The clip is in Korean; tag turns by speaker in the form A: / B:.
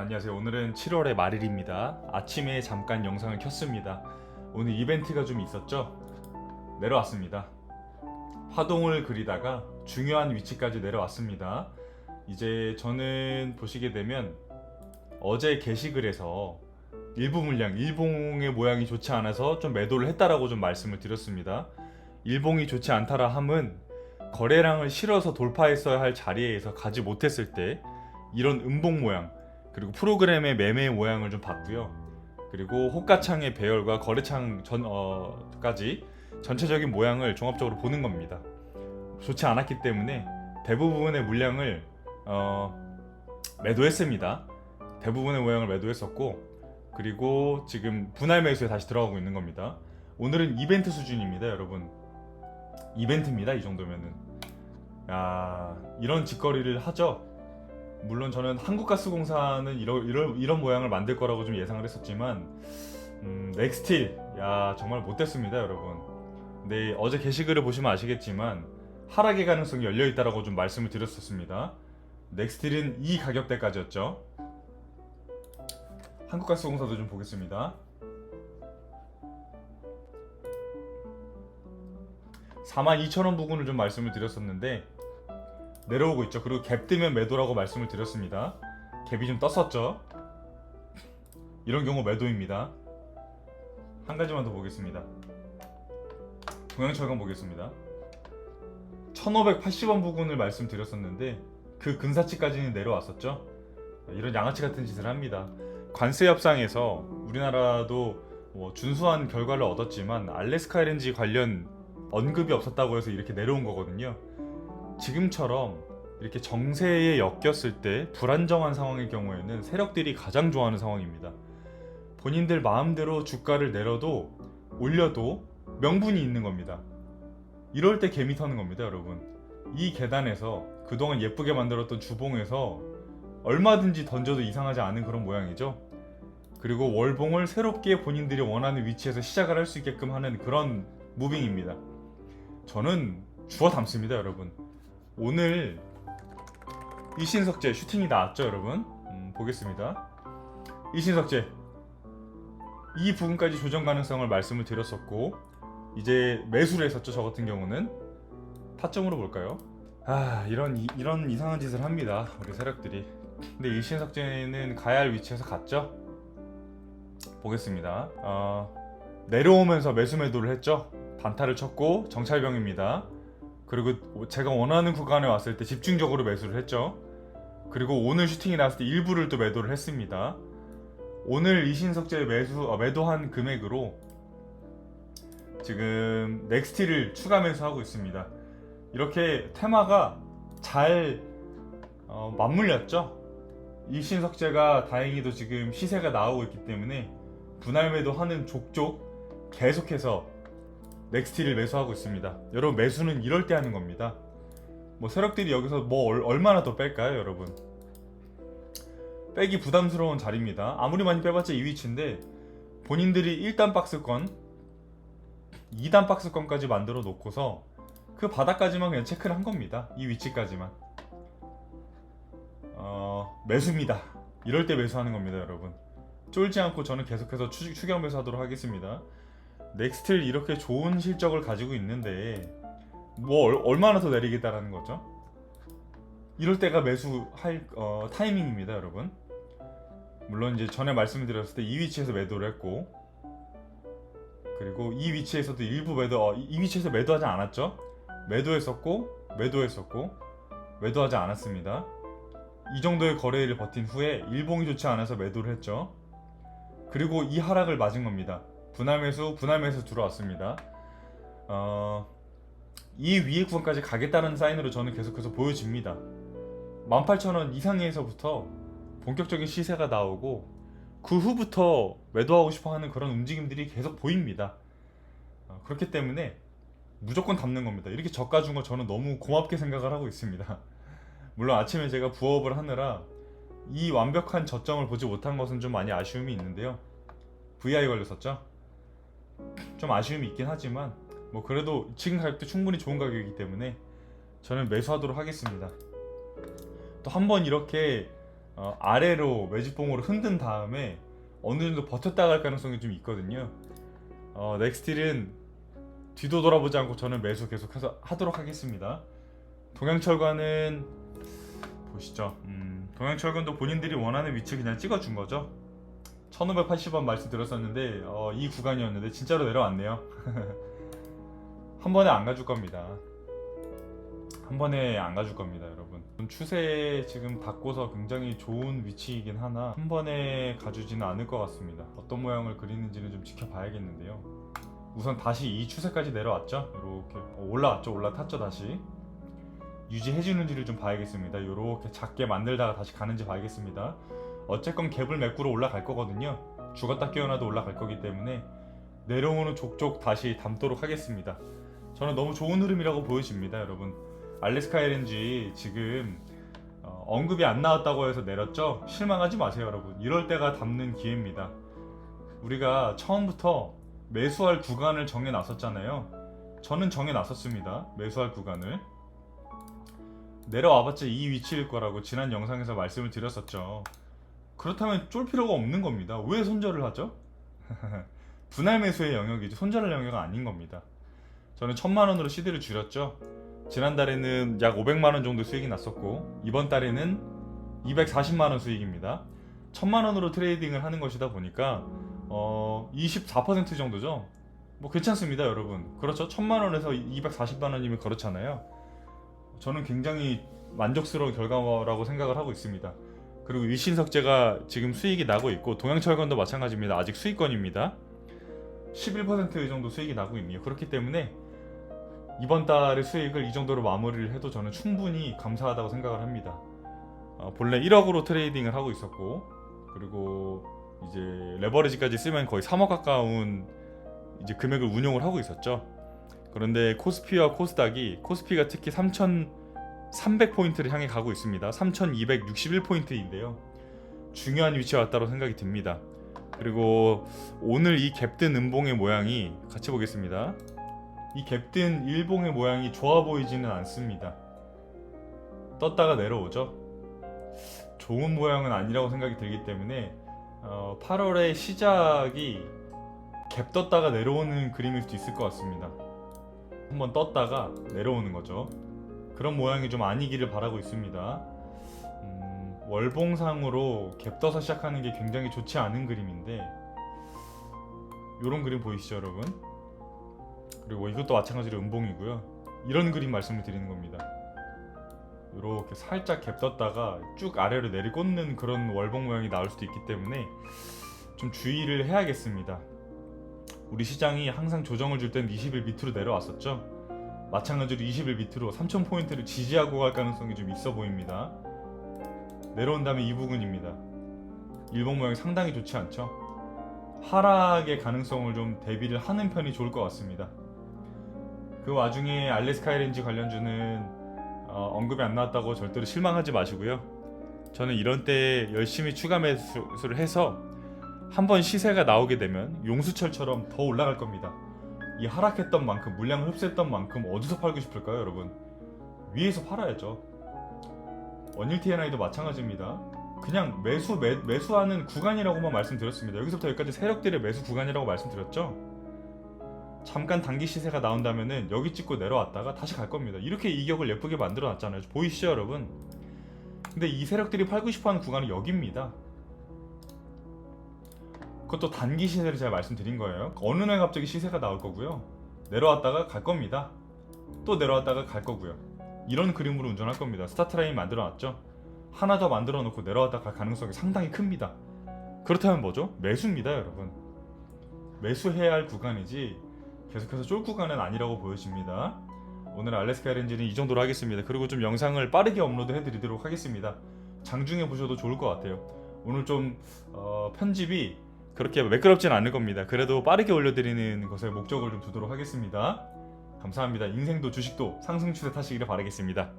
A: 안녕하세요. 오늘은 7월의 말일입니다. 아침에 잠깐 영상을 켰습니다. 오늘 이벤트가 좀 있었죠? 내려왔습니다. 화동을 그리다가 중요한 위치까지 내려왔습니다. 이제 저는 보시게 되면 어제 게시글에서 일부 물량, 일봉의 모양이 좋지 않아서 좀 매도를 했다라고 좀 말씀을 드렸습니다. 일봉이 좋지 않다라 함은 거래량을 실어서 돌파했어야 할 자리에서 가지 못했을 때 이런 음봉 모양, 그리고 프로그램의 매매 모양을 좀 봤고요. 그리고 호가창의 배열과 거래창 까지 전체적인 모양을 종합적으로 보는 겁니다. 좋지 않았기 때문에 대부분의 물량을 매도했습니다. 대부분의 모양을 매도했었고, 그리고 지금 분할 매수에 다시 들어가고 있는 겁니다. 오늘은 이벤트 수준입니다, 여러분. 이벤트입니다, 이 정도면은. 야, 이런 짓거리를 하죠. 물론 저는 한국가스공사는 이런 모양을 만들 거라고 좀 예상을 했었지만 넥스틸, 야 정말 못됐습니다, 여러분. 근데 어제 게시글을 보시면 아시겠지만 하락의 가능성이 열려있다라고 좀 말씀을 드렸었습니다. 넥스틸은 이 가격대까지였죠. 한국가스공사도 좀 보겠습니다. 42,000원 부근을 좀 말씀을 드렸었는데 내려오고 있죠. 그리고 갭 뜨면 매도라고 말씀을 드렸습니다. 갭이 좀 떴었죠. 이런 경우 매도입니다. 한 가지만 더 보겠습니다. 동양철강 보겠습니다. 1580원 부근을 말씀드렸었는데 그 근사치까지는 내려왔었죠. 이런 양아치 같은 짓을 합니다. 관세 협상에서 우리나라도 준수한 결과를 얻었지만 알래스카 LNG 관련 언급이 없었다고 해서 이렇게 내려온 거거든요. 지금처럼 이렇게 정세에 엮였을 때 불안정한 상황의 경우에는 세력들이 가장 좋아하는 상황입니다. 본인들 마음대로 주가를 내려도 올려도 명분이 있는 겁니다. 이럴 때 개미 터는 겁니다, 여러분. 이 계단에서 그동안 예쁘게 만들었던 주봉에서 얼마든지 던져도 이상하지 않은 그런 모양이죠. 그리고 월봉을 새롭게 본인들이 원하는 위치에서 시작을 할 수 있게끔 하는 그런 무빙입니다. 저는 주워 담습니다, 여러분. 오늘 이신석재 슈팅이 나왔죠, 여러분. 보겠습니다. 이신석재 이 부분까지 조정 가능성을 말씀을 드렸었고, 이제 매수를 했었죠. 저 같은 경우는 타점으로 볼까요? 이런 이상한 짓을 합니다, 우리 세력들이. 근데 일신석재는 가야 할 위치에서 갔죠. 보겠습니다. 내려오면서 매수 매도를 했죠. 단타를 쳤고 정찰병입니다. 그리고 제가 원하는 구간에 왔을 때 집중적으로 매수를 했죠. 그리고 오늘 슈팅이 나왔을 때 일부를 또 매도를 했습니다. 오늘 이신석재 매도한 금액으로 지금 넥스틸을 추가 매수하고 있습니다. 이렇게 테마가 잘 맞물렸죠. 이신석재가 다행히도 지금 시세가 나오고 있기 때문에 분할 매도하는 족족 계속해서 넥스틸을 매수하고 있습니다. 여러분, 매수는 이럴 때 하는 겁니다. 세력들이 여기서 얼마나 더 뺄까요, 여러분? 빼기 부담스러운 자리입니다. 아무리 많이 빼봤자 이 위치인데 본인들이 1단 박스권, 2단 박스권까지 만들어 놓고서 그 바닥까지만 그냥 체크를 한 겁니다. 이 위치까지만. 매수입니다. 이럴 때 매수하는 겁니다, 여러분. 쫄지 않고 저는 계속해서 추격 매수하도록 하겠습니다. 넥스틸 이렇게 좋은 실적을 가지고 있는데 얼마나 더 내리겠다라는 거죠? 이럴 때가 매수할 타이밍입니다, 여러분. 물론 이제 전에 말씀드렸을 때 이 위치에서 매도를 했고, 그리고 이 위치에서도 일부 매도, 이 위치에서 매도하지 않았죠? 매도했었고 매도하지 않았습니다. 이 정도의 거래를 버틴 후에 일봉이 좋지 않아서 매도를 했죠. 그리고 이 하락을 맞은 겁니다. 분할 매수 들어왔습니다. 이 위에 구간까지 가겠다는 사인으로 저는 계속해서 보여집니다. 18,000원 이상에서부터 본격적인 시세가 나오고 그 후부터 매도하고 싶어하는 그런 움직임들이 계속 보입니다. 그렇기 때문에 무조건 담는 겁니다. 이렇게 저가 준 거 저는 너무 고맙게 생각을 하고 있습니다. 물론 아침에 제가 부업을 하느라 이 완벽한 저점을 보지 못한 것은 좀 많이 아쉬움이 있는데요. VI 걸렸었죠? 좀 아쉬움이 있긴 하지만 그래도 지금 가격도 충분히 좋은 가격이기 때문에 저는 매수하도록 하겠습니다. 또 한 번 이렇게 아래로 매집봉으로 흔든 다음에 어느 정도 버텼다 갈 가능성이 좀 있거든요. 넥스틸은 뒤도 돌아보지 않고 저는 매수 계속해서 하도록 하겠습니다. 동양철과는 보시죠. 동양철근도 본인들이 원하는 위치 그냥 찍어준 거죠. 1580원 말씀드렸었는데 이 구간이었는데 진짜로 내려왔네요. 한 번에 안 가줄 겁니다. 한 번에 안 가줄 겁니다, 여러분. 추세 지금 닫고서 굉장히 좋은 위치이긴 하나 한 번에 가주지는 않을 것 같습니다. 어떤 모양을 그리는지는 좀 지켜봐야겠는데요. 우선 다시 이 추세까지 내려왔죠. 이렇게 올라왔죠. 올라탔죠. 다시 유지해주는지를 좀 봐야겠습니다. 이렇게 작게 만들다가 다시 가는지 봐야겠습니다. 어쨌건 갭을 메꾸러 올라갈 거거든요. 죽었다 깨어나도 올라갈 거기 때문에 내려오는 족족 다시 담도록 하겠습니다. 저는 너무 좋은 흐름이라고 보여집니다, 여러분. 알래스카 LNG 지금 언급이 안 나왔다고 해서 내렸죠? 실망하지 마세요, 여러분. 이럴 때가 담는 기회입니다. 우리가 처음부터 매수할 구간을 정해 놨었잖아요. 저는 정해 놨었습니다. 매수할 구간을. 내려와봤자 이 위치일 거라고 지난 영상에서 말씀을 드렸었죠. 그렇다면 쫄 필요가 없는 겁니다. 왜 손절을 하죠? 분할 매수의 영역이지 손절할 영역은 아닌 겁니다. 저는 1000만원으로 CD를 줄였죠. 지난달에는 약 500만원 정도 수익이 났었고 이번 달에는 240만원 수익입니다. 1000만원으로 트레이딩을 하는 것이다 보니까 24% 정도죠. 뭐 괜찮습니다, 여러분. 그렇죠. 1000만원에서 240만원이면 그렇잖아요. 저는 굉장히 만족스러운 결과라고 생각을 하고 있습니다. 그리고 일신석재가 지금 수익이 나고 있고 동양철건도 마찬가지입니다. 아직 수익권입니다. 11% 정도 수익이 나고 있네요. 그렇기 때문에 이번 달의 수익을 이 정도로 마무리를 해도 저는 충분히 감사하다고 생각을 합니다. 본래 1억으로 트레이딩을 하고 있었고 그리고 이제 레버리지까지 쓰면 거의 3억 가까운 이제 금액을 운용을 하고 있었죠. 그런데 코스피와 코스피가 특히 3,300포인트를 향해 가고 있습니다. 3,261포인트인데요. 중요한 위치에 왔다고 생각이 듭니다. 그리고 오늘 이 갭든 음봉의 모양이 같이 보겠습니다. 이 갭든 일봉의 모양이 좋아 보이지는 않습니다. 떴다가 내려오죠. 좋은 모양은 아니라고 생각이 들기 때문에 8월의 시작이 갭 떴다가 내려오는 그림일 수도 있을 것 같습니다. 한번 떴다가 내려오는 거죠. 그런 모양이 좀 아니기를 바라고 있습니다. 월봉상으로 갭 떠서 시작하는 게 굉장히 좋지 않은 그림인데 이런 그림 보이시죠, 여러분? 그리고 이것도 마찬가지로 음봉이고요. 이런 그림 말씀을 드리는 겁니다. 이렇게 살짝 갭 떴다가 쭉 아래로 내리꽂는 그런 월봉 모양이 나올 수도 있기 때문에 좀 주의를 해야겠습니다. 우리 시장이 항상 조정을 줄 땐 20일 밑으로 내려왔었죠. 마찬가지로 20일 밑으로 3000포인트를 지지하고 갈 가능성이 좀 있어 보입니다. 내려온 다음에 이 부분입니다. 일봉 모양이 상당히 좋지 않죠. 하락의 가능성을 좀 대비를 하는 편이 좋을 것 같습니다. 그 와중에 알래스카 LNG 관련주는 언급이 안 나왔다고 절대로 실망하지 마시고요. 저는 이런 때 열심히 추가 매수를 해서 한번 시세가 나오게 되면 용수철처럼 더 올라갈 겁니다. 이 하락했던 만큼 물량을 흡수했던 만큼 어디서 팔고 싶을까요, 여러분? 위에서 팔아야죠. 원일 TNI도 마찬가지입니다. 그냥 매수하는 구간이라고만 말씀드렸습니다. 여기서부터 여기까지 세력들의 매수 구간이라고 말씀드렸죠. 잠깐 단기 시세가 나온다면은 여기 찍고 내려왔다가 다시 갈 겁니다. 이렇게 이격을 예쁘게 만들어 놨잖아요. 보이시죠, 여러분? 근데 이 세력들이 팔고 싶어하는 구간은 여기입니다. 그것도 단기 시세를 제가 말씀드린 거예요. 어느 날 갑자기 시세가 나올 거고요. 내려왔다가 갈 겁니다. 또 내려왔다가 갈 거고요. 이런 그림으로 운전할 겁니다. 스타트 라인 만들어 놨죠. 하나 더 만들어 놓고 내려왔다가 갈 가능성이 상당히 큽니다. 그렇다면 뭐죠? 매수입니다, 여러분. 매수해야 할 구간이지 계속해서 쫄 구간은 아니라고 보여집니다. 오늘 알래스카 LNG는 이 정도로 하겠습니다. 그리고 좀 영상을 빠르게 업로드 해드리도록 하겠습니다. 장중에 보셔도 좋을 것 같아요. 오늘 좀 편집이 그렇게 매끄럽진 않을 겁니다. 그래도 빠르게 올려드리는 것에 목적을 좀 두도록 하겠습니다. 감사합니다. 인생도 주식도 상승 추세 타시기를 바라겠습니다.